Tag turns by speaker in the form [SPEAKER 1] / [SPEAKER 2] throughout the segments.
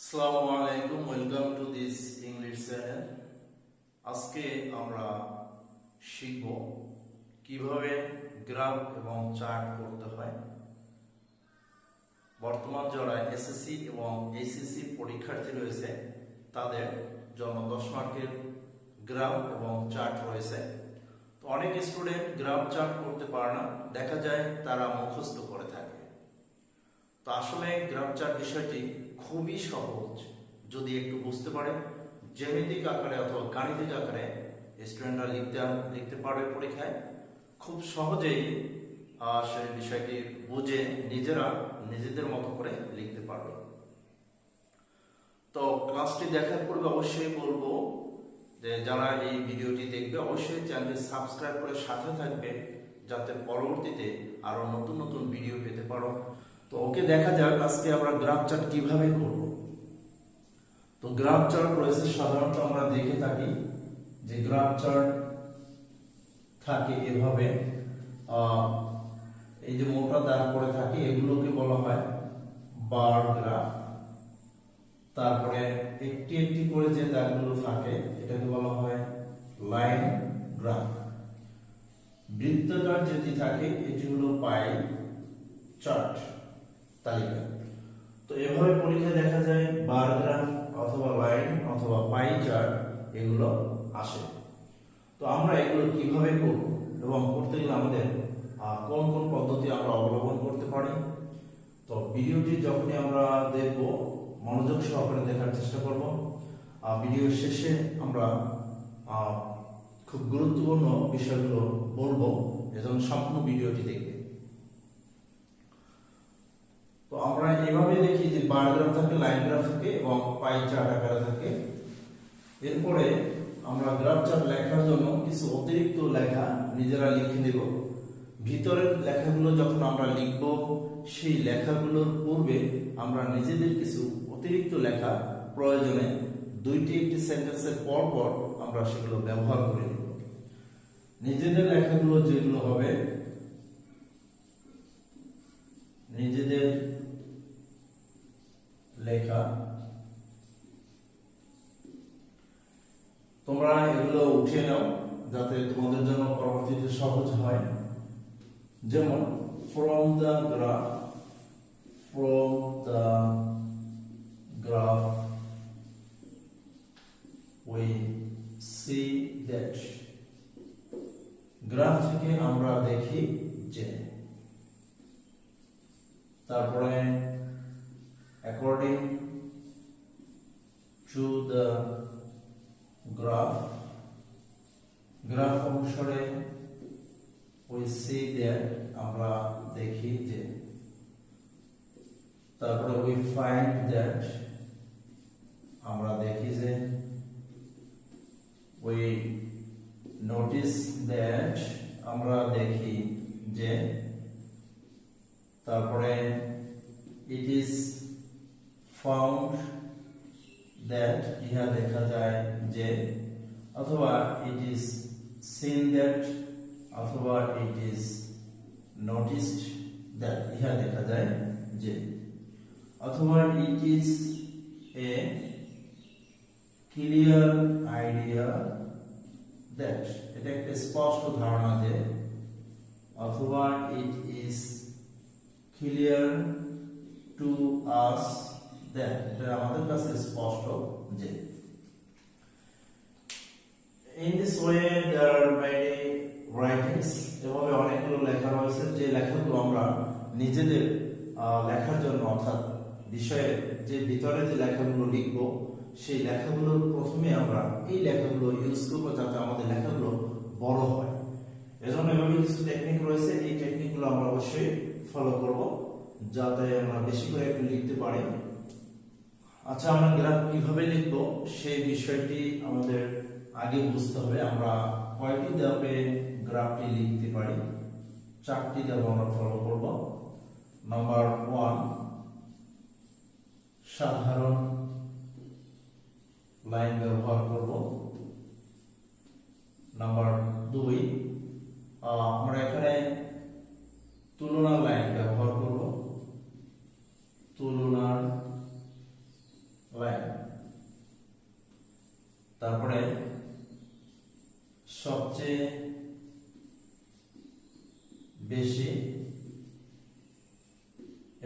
[SPEAKER 1] আসসালামু আলাইকুম, welcome to this English channel. আজকে আমরা শিখব কিভাবে গ্রাফ এবং চার্ট করতে হয়। বর্তমান যারা এসএসসি এবং এইচএসসি পরীক্ষার্থী রয়েছে তাদের জন্য 10 মার্কের গ্রাফ এবং চার্ট রয়েছে। তো অনেক স্টুডেন্ট গ্রাফ চার্ট করতে পারে না, দেখা যায় তারা মুখস্থ করে থাকে। তো আসলে গ্রাফ চার্ট বিষয়টি খুবই সহজ, যদি একটু বুঝতে পারে। জ্যামিতিক আকারে অথবা গাণিতিক আকারে স্টুডেন্টরা লিখতে পারবে পরীক্ষায় খুব সহজেই। সেই বিষয়টি বুঝে নিজেদের মতো করে লিখতে পারবে। তো ক্লাসটি দেখার পূর্বে অবশ্যই বলবো যে যারা এই ভিডিওটি দেখবে অবশ্যই চ্যানেলটি সাবস্ক্রাইব করে সাথে থাকবে, যাতে পরবর্তীতে আরো নতুন নতুন ভিডিও পেতে পারো। তো ওকে, দেখা যাক আজকে আমরা গ্রাফ চার্ট কিভাবে করব। তো গ্রাফ চার্ট রয়েছে, সাধারণত আমরা দেখে থাকি যে গ্রাফ চার্ট থাকে এভাবে। এই যে মোটা দাগ করে থাকে এগুলোকে বলা হয় বার গ্রাফ। তারপরে একটি একটি করে যে দাগগুলো থাকে এটাকে বলা হয় লাইন গ্রাফ। বৃত্তাকার যেটি থাকে এটি হলো পাই চার্ট তালিকা। তো এভাবে পরীক্ষায় দেখা যায় বার গ্রাফ অথবা লাইন অথবা পাই চার্ট এগুলো আসে। তো আমরা এগুলো কিভাবে করব এবং করতে গেলে আমাদের কোন কোন পদ্ধতি আমরা অবলম্বন করতে পারি, তো ভিডিওটি যখনই আমরা দেখব মনোযোগ সহকারে দেখার চেষ্টা করব। ভিডিওর শেষে আমরা খুব গুরুত্বপূর্ণ বিষয়গুলো বলবো, এজন্য সম্পূর্ণ ভিডিওটি দেখবে। তো আমরা এভাবে দেখি যে বার গ্রাফ থাকে, লাইন গ্রাফ থাকে এবং পাই চার্ট আকারে থাকে। এরপরে আমরা গ্রাফ চার্ট লেখার জন্য কিছু অতিরিক্ত লেখা নিজেরা লিখে নেব। ভিতরের লেখাগুলো যখন আমরা লিখব সেই লেখাগুলোর পূর্বে আমরা নিজেদের কিছু অতিরিক্ত লেখা প্রয়োজনে দুইটি একটি সেন্টেন্সের পর পর আমরা সেগুলো ব্যবহার করে নেব। নিজেদের লেখাগুলো যেগুলো হবে, নিজেদের লেখা, তোমরা এগুলো উঠিয়ে নাও যাতে তোমাদের জন্য পরবর্তীতে সহজ হয়। যেমন from the graph we see that, graph থেকে আমরা দেখি যে। তারপরে according to the graph অনুসারে we see that, আমরা দেখি যে। তারপরে we find that, আমরা দেখি যে। we notice that, আমরা দেখি যে। তারপরে it is found that, ইহা দেখা যায় যে, অথবা it is seen that, অথবা it is noticed that, ইহা দেখা যায় যে। অথবা it is a clear idea that, এটা একটা স্পষ্ট ধারণা যে। অথবা it is clear to us that, এটা আমাদের কাছে স্পষ্ট যে। In this way there are many writings, এভাবে অনেকগুলো লেখা রয়েছে যে লেখাগুলো আমরা নিজেদের লেখার জন্য, অর্থাৎ বিষয়ের যে ভিতরে যে লেখাগুলো লিখব সেই লেখাগুলোর প্রথমে আমরা এই লেখাগুলো ইউজ করব যাতে আমাদের লেখাগুলো বড় হয়। এজন্য এভাবে কিছু টেকনিক রয়েছে, এই টেকনিকগুলো আমরা অবশ্যই ফলো করব যাতে আমরা বেশি করে একটু লিখতে পারি। আচ্ছা, আমরা গ্রাফ কিভাবে লিখব সেই বিষয়টি আমাদের আগে বুঝতে হবে। আমরা কয়টি ধাপে গ্রাফটি লিখতে পারি? 4টি ধাপ আমরা ফলো করব। নাম্বার 1, সাধারণ লাইন ব্যবহার করব। নাম্বার 2, আমরা এখানে তুলনার লাইন ব্যবহার করব। তুলনার লাইন। তারপরে সবচেয়ে বেশি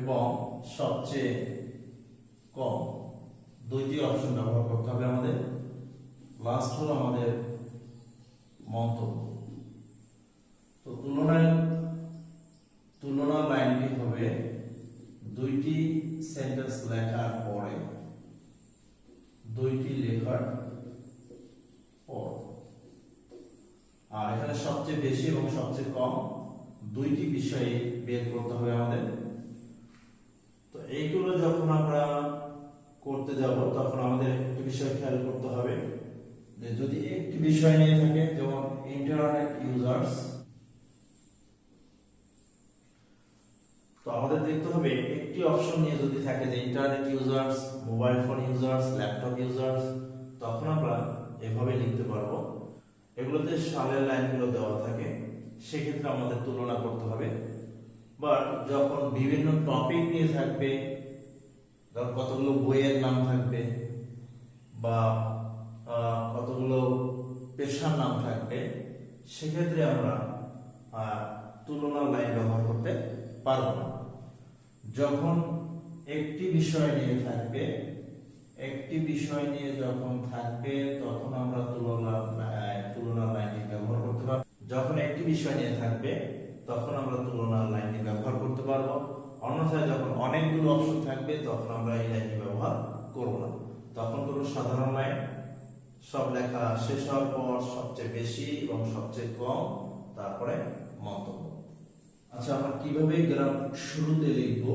[SPEAKER 1] এবং সবচেয়ে কম, দুইটি অপশন ব্যবহার করতে হবে আমাদের। লাস্ট হলো আমাদের মন্তব্য। তো তুলনার লাইনটি হবে দুইটি সেন্টেন্স লেখার পরে, দুইটি লেখার পর। আর এখানে সবচেয়ে বেশি এবং সবচেয়ে কম দুইটি বিষয়ে বের করতে হবে আমাদের। তো এইগুলো যখন আমরা করতে যাব তখন আমাদের একটি বিষয় খেয়াল করতে হবে যে যদি একটি বিষয় নিয়ে থাকে, যেমন ইন্টারনেট ইউজার্স, তো আমাদের দেখতে হবে একটি অপশন নিয়ে যদি থাকে যে internet users, mobile phone users, laptop users, তখন আমরা এভাবে লিখতে পারবো। এগুলোতে সালের লাইনগুলো দেওয়া থাকে, সেক্ষেত্রে আমাদের তুলনা করতে হবে। বাট যখন বিভিন্ন টপিক নিয়ে থাকবে, ধর কতগুলো বইয়ের নাম থাকবে বা কতগুলো পেশার নাম থাকবে, সেক্ষেত্রে আমরা তুলনার লাইন ব্যবহার করতে পারবো না। যখন একটি বিষয় নিয়ে থাকবে, যখন থাকবে তখন আমরা তুলনার লাইনটি ব্যবহার করতে পারবো। যখন একটি বিষয় নিয়ে থাকবে তখন আমরা তুলনার লাইনটি ব্যবহার করতে পারবো। অন্যথায় যখন অনেকগুলো অপশন থাকবে তখন আমরা এই লাইনটি ব্যবহার করব না। তখন করবো সাধারণ লাইন, সব লেখা শেষ হওয়ার পর সবচেয়ে বেশি এবং সবচেয়ে কম, তারপরে মন্তব্য। আচ্ছা, আমরা কিভাবে গ্রাফ শুরুতে লিখব?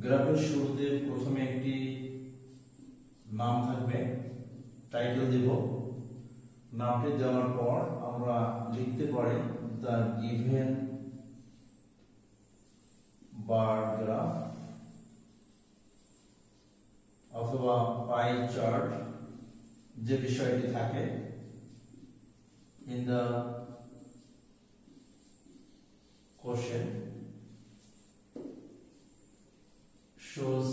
[SPEAKER 1] গ্রাফের শুরুতে প্রথমে একটি নাম থাকবে, টাইটেল দেব। নামটি দেওয়ার পর আমরা লিখতে পারি দ্য গিভেন বার গ্রাফ অথবা পাই চার্ট, যে বিষয়টি থাকে, in the question shows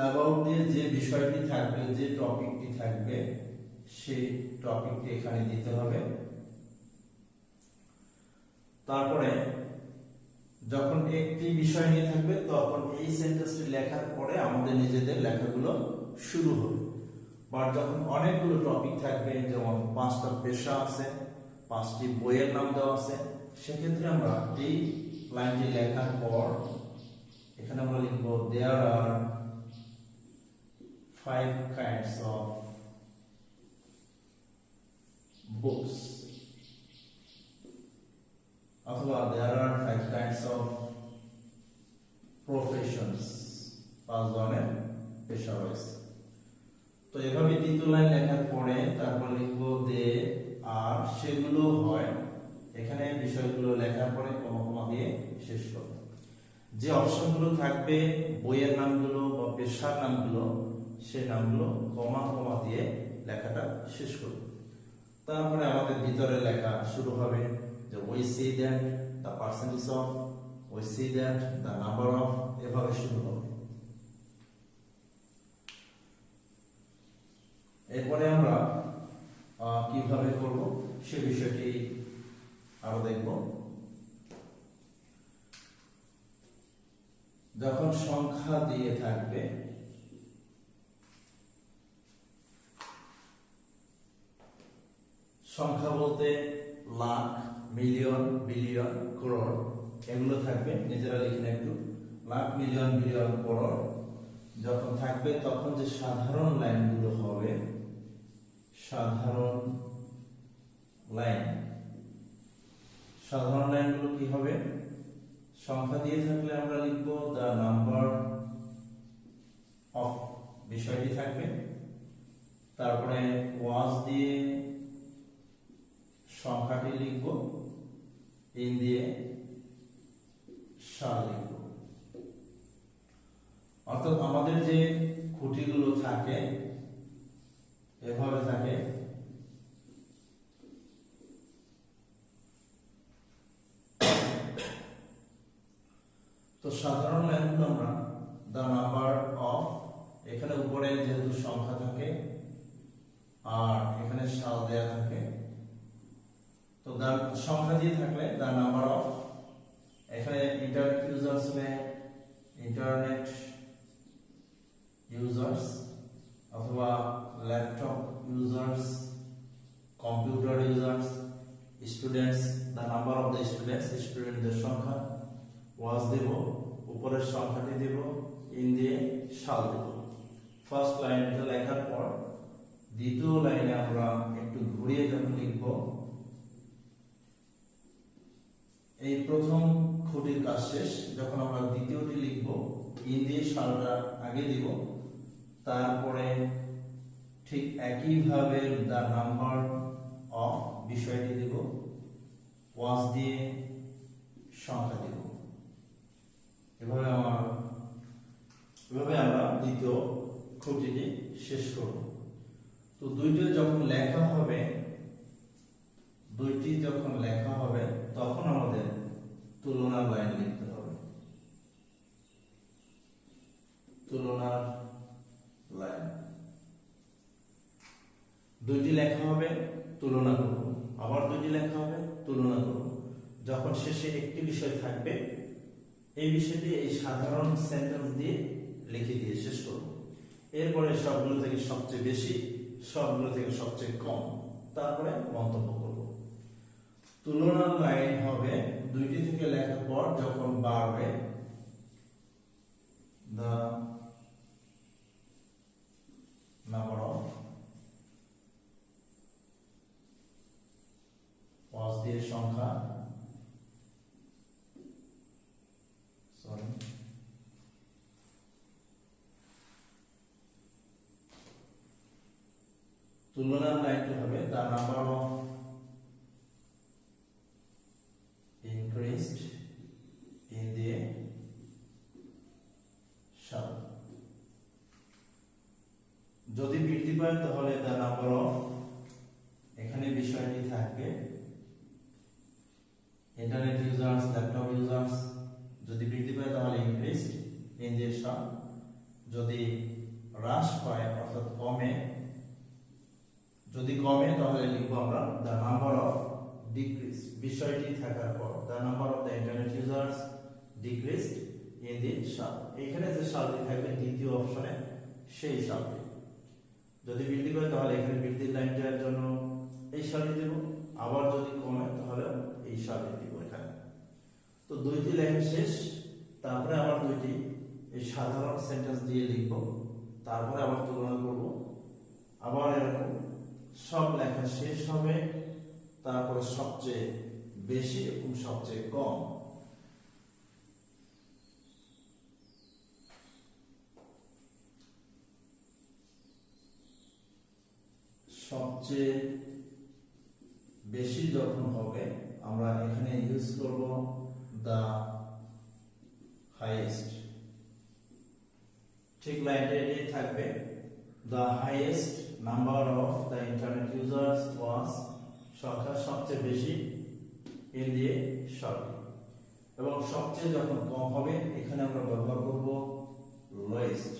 [SPEAKER 1] about দিয়ে যে বিষয়টি থাকবে, যে টপিকটি থাকবে, সেই টপিকটি এখানে দিতে হবে। তারপরে যখন একটি বিষয় নিয়ে থাকবে তখন এই সেন্টেন্সটি লেখার পরে আমাদের নিজেদের লেখাগুলো শুরু হবে। বাট যখন অনেকগুলো টপিক থাকবে, যেমন 5টা পেশা আছে, 5টি বইয়ের নাম দেওয়া আছে, সেক্ষেত্রে আমরা এই লাইনটি লেখার পর এখানে আমরা লিখবো there are 5 kinds of books, অথবা there are 5 kinds of professions, 5 ধরনের পেশা রয়েছে। তো এভাবে দ্বিতীয় লাইন লেখার পরে তারপর লিখবো দে আর, সেগুলো হয়, এখানে বিষয়গুলো লেখার পরে কমা কমা দিয়ে শেষ করব। যে অপশনগুলো থাকবে, বইয়ের নামগুলো বা পেশার নামগুলো, সেই নামগুলো কমা কমা দিয়ে লেখাটা শেষ করব। তারপরে আমাদের ভিতরে লেখা শুরু হবে যে we see that the percentage of, we see that the number of, এভাবে শুরু হবে। এরপরে আমরা কিভাবে করব সে বিষয়টি আরো দেখব। যখন সংখ্যা দিয়ে থাকবে, সংখ্যা বলতে লাখ, মিলিয়ন, বিলিয়ন, করোড় এগুলো থাকবে, নিজেরা লিখে নেন একটু। লাখ, মিলিয়ন, বিলিয়ন, করোড় যখন থাকবে তখন যে সাধারণ লাইনগুলো হবে, সাধারণ লাইনগুলো কি হবে? সংখ্যা দিয়ে থাকলে আমরা লিখবো দ্য নাম্বার অফ, বিষয়টি থাকবে। তারপরে ওয়াজ দিয়ে সংখ্যাটি লিখবো, ইন দিয়ে সাল লিখবো। অর্থাৎ আমাদের যে খুঁটিগুলো থাকে এভাবে থাকে। তো সাধারণ লাইনগুলো আমরা দ্য নাম্বার অফ, এখানে উপরে যেহেতু সংখ্যা থাকে আর এখানে সাল দেয়া থাকে, তো দ্য সংখ্যা দিয়ে থাকলে দ্য নাম্বার অফ, এখানে ইন্টারনেট ইউজার্স में ইন্টারনেট ইউজার্স অথবা laptop users, computer users, students, the number of the students, স্টুডেন্টদের সংখ্যা, ওয়াজ দেব, উপরের সংখ্যাটি দেব, ইন দিয়ে সাল দেব। ফার্স্ট লাইন এটা লেখার পর দ্বিতীয় লাইনে আমরা একটু ঘুরিয়ে যখন লিখব, এই প্রথম খুঁটির কাজ শেষ, যখন আমরা দ্বিতীয়টি লিখব ইন দিয়ে সালটা আগে দিব, তারপরে ঠিক একইভাবে দ্য নাম্বার অফ বিষয়টি দিব, ওয়াজ দিয়ে সংখ্যা দিব। এভাবে আমরা দ্বিতীয় খুঁটিটি শেষ করব। তো দুইটি যখন লেখা হবে তখন আমাদের তুলনার লাইন লিখতে হবে। তুলনার লাইন, দুইটি লেখা হবে তুলনা করব, আবার দুইটি লেখা হবে তুলনা করব। যখন শেষে একটি বিষয় থাকবে, এই বিষয়টি এই সাধারণ সেন্টেন্স দিয়ে লিখে দিয়ে শেষ করব। এরপরে সবগুলো থেকে সবচেয়ে বেশি, সবগুলো থেকে সবচেয়ে কম, তারপরে মন্তব্য করব। তুলনার লাইন হবে দুইটি থেকে লেখার পর যখন বাড়বে, the number of, ওয়াজ দিয়ে সংখ্যা, তুলনার লাইনটি হবে the number of increased in the সাল। যদি বৃদ্ধি পায় তাহলে the number of, এখানে বিষয়টি থাকবে ইন্টারনেট ইউজার্স, ল্যাপটপ ইউজার্স। যদি বৃদ্ধি পায় তাহলে increased in the সাল। যদি হ্রাস পায় অর্থাৎ কমে, যদি কমে তাহলে লিখব আমরা the number of decreased, বিষয়টি থাকার পর the number of the internet users decreased in the সাল। এখানে যে সালটি থাকবে দ্বিতীয় অপশনে সেই সালটি। যদি বৃদ্ধি পায় তাহলে এখানে বৃদ্ধির লাইনটার জন্য এই সালটি দেব, আবার যদি কমে তাহলে এই সালটি দেব এখানে। তো দুইটি লেখা শেষ, তারপরে আবার দুইটি এই সাধারণ সেন্টেন্স দিয়ে লিখব, তারপরে আবার তুলনা করব, আবার এরকম সব লেখা শেষ হবে, তারপরে সবচেয়ে বেশি এবং সবচেয়ে কম। সবচেয়ে বেশি যখন হবে আমরা এখানে ইউজ করব the highest। ঠিক লাইনটি থাকবে the highest number of the internet users was, সংখ্যা সবচেয়ে বেশি in the সাল। এবং সবচেয়ে যখন কম হবে এখানে আমরা ব্যবহার করব lowest,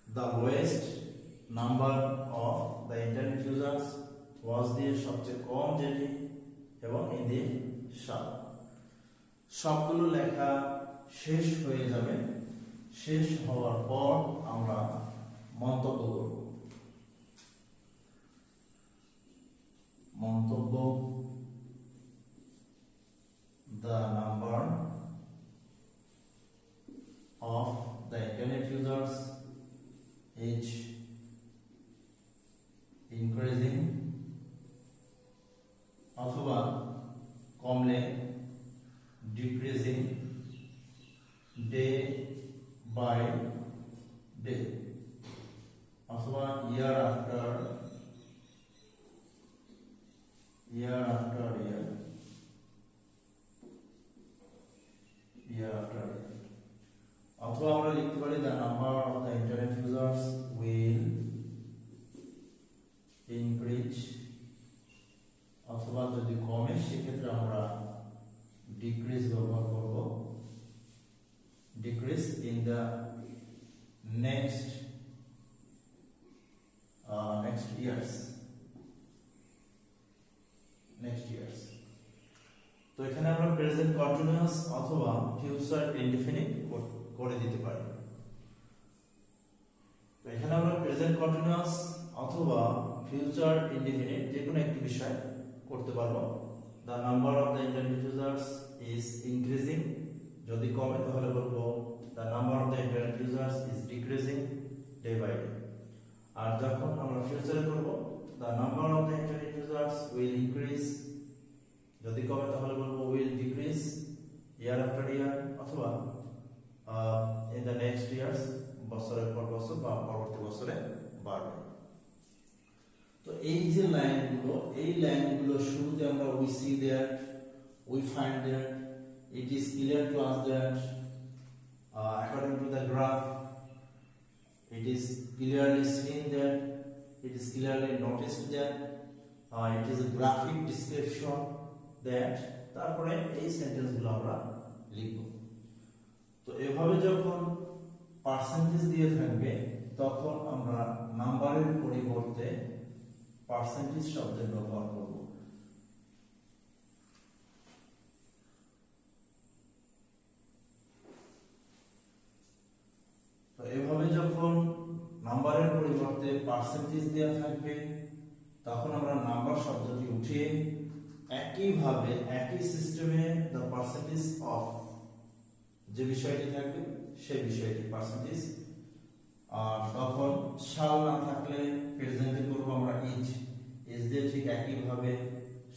[SPEAKER 1] the lowest number of the internet users was দিয়ে সবচেয়ে কম যেটি, এবং in the সাল। সবগুলো লেখা শেষ হয়ে যাবে, শেষ হওয়ার পর আমরা মন্তব্য করব। মন্তব্য, the number of the internet users is increasing, অথবা কমলে decreasing day by day, অথবা year after year, অথবা আমরা লিখতে পারি the number of the internet users will increase, অথবা যদি কমে সেক্ষেত্রে আমরা decrease ব্যবহার করব, decrease in the next years. তো এখানে আমরা প্রেজেন্ট কন্টিনিউয়াস অথবা ফিউচার ইনডিফিনিট করে দিতে পারি। তো এখানে আমরা প্রেজেন্ট কন্টিনিউয়াস অথবা ফিউচার ইনডিফিনিট যে কোনো একটি বিষয় করতে পারবো। The number of the internet users is increasing, যদি কমে তাহলে বলবো the number of the internet users is decreasing day by day. আর যখন আমরা ফিউচারে করব the number of the internet users will increase, যদি কমে তাহলে বলবো উইল ডিক্রিজ ইয়ার আফটার ইয়ার অথবা ইন দ্য নেক্সট ইয়ার্স, বছরের পর বছর বা পরবর্তী বছরে বাড়বে। তো এই যে লাইনগুলো, এই লাইনগুলো শুরুতে আমরা we see that, we find that, it is clear to us that, according to the graph, it is clearly seen that, it is clearly noticed that, it is a graphic description that, তারপরে এই সেন্টেন্সগুলো আমরা লিখব। তো এভাবে যখন percentage দিয়ে থাকবে তখন আমরা নাম্বারের পরিবর্তে পার্সেন্টেজ শব্দের ব্যবহার করব। তো এভাবে যখন নাম্বারের পরিবর্তে পার্সেন্টেজ দেওয়া থাকবে তখন আমরা নাম্বার শব্দটি উঠিয়ে একইভাবে একই সিস্টেমে দ্য পার্সেন্টেজ অফ যে বিষয়টি থাকবে সেই বিষয়টি পার্সেন্টেজ। আর তখন শাল না থাকলে প্রেজেন্টে করব আমরা ইজ, ইজ দিয়ে ঠিক একইভাবে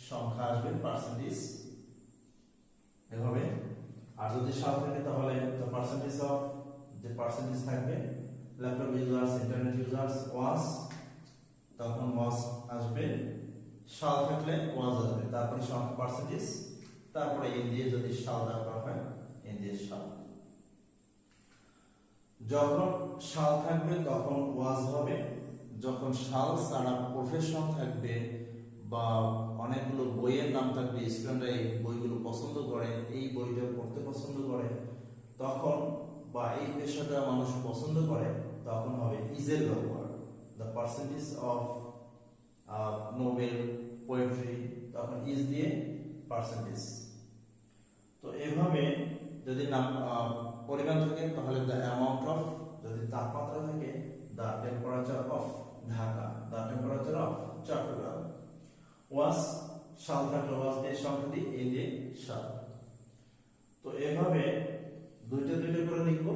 [SPEAKER 1] সংখ্যা আসবে পার্সেন্টেজ এভাবে। আর যদি শাল থাকে তাহলে দ্য পার্সেন্টেজ অফ যে পার্সেন্টেজ থাকবে ল্যাপটপ ইউজার্স, ইন্টারনেট ইউজার্স ওয়াজ, তখন ওয়াজ আসবে, শাল থাকলে ওয়াজ আসবে, তারপরে সংখ্যা পার্সেন্টেজ, তারপরে ইন দিয়ে যদি শাল দরকার হয় ইন দিয়ে শাল। যখন শাল থাকবে তখন ওয়াজ হবে, যখন শাল ছাড়া প্রফেশন থাকবে বা অনেকগুলো বইয়ের নাম থাকবে, স্টুডেন্টরা এই বইগুলো পছন্দ করে, এই বইটা পড়তে পছন্দ করে তখন, বা এই পেশাটা মানুষ পছন্দ করে তখন হবে ইজের ব্যবহার। The percentage of Nobel, poetry, তখন ইজ দিয়ে পার্সেন্টেজ। তো এভাবে যদি নাম পরিমাণ থাকে তাহলে দ্য অ্যামাউন্ট অফ, যদি তাপমাত্রা থাকে the temperature of Dhaka, the temperature of Chattogram. Was shall থাকলে ওয়াজ দিয়ে সংখ্যা দিয়ে এ দিয়ে শাল। তো এভাবে দুইটা দুইটা করে লিখবো,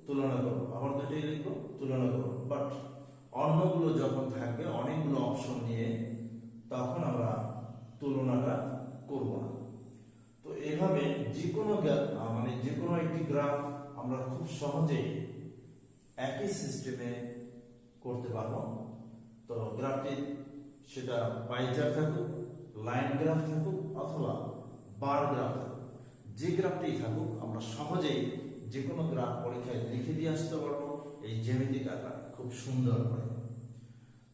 [SPEAKER 1] তুলনা করবো, আবার দুইটাই লিখবো, তুলনা করবো। বাট অন্যগুলো যখন থাকবে অনেকগুলো অপশন নিয়ে তখন আমরা তুলনাটা করব না। তো এভাবে যে কোনো মানে যে কোনো একটি গ্রাফ আমরা খুব সহজেই একই সিস্টেমে করতে পারবো। তো গ্রাফটি সেটা পাই চার্ট থাকুক, লাইন গ্রাফ থাকুক অথবা বার গ্রাফ থাকুক, যে গ্রাফটি থাকুক আমরা সহজেই যে কোনো গ্রাফ পরীক্ষায় লিখে দিয়ে আসতে পারবো এই জ্যামিতিক আকার খুব সুন্দর করে।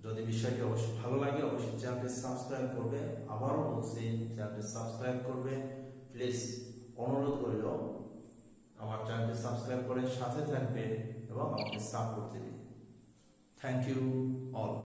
[SPEAKER 1] যদি বিষয়টি অবশ্যই ভালো লাগে অবশ্যই চ্যানেলটি সাবস্ক্রাইব করবে, আবারও বলছি চ্যানেলটি সাবস্ক্রাইব করবে প্লিজ, অনুরোধ করিল আমার চ্যানেলটি সাবস্ক্রাইব করে সাথে থাকবে এবং আমাকে সাপোর্ট দিবে। Thank you all.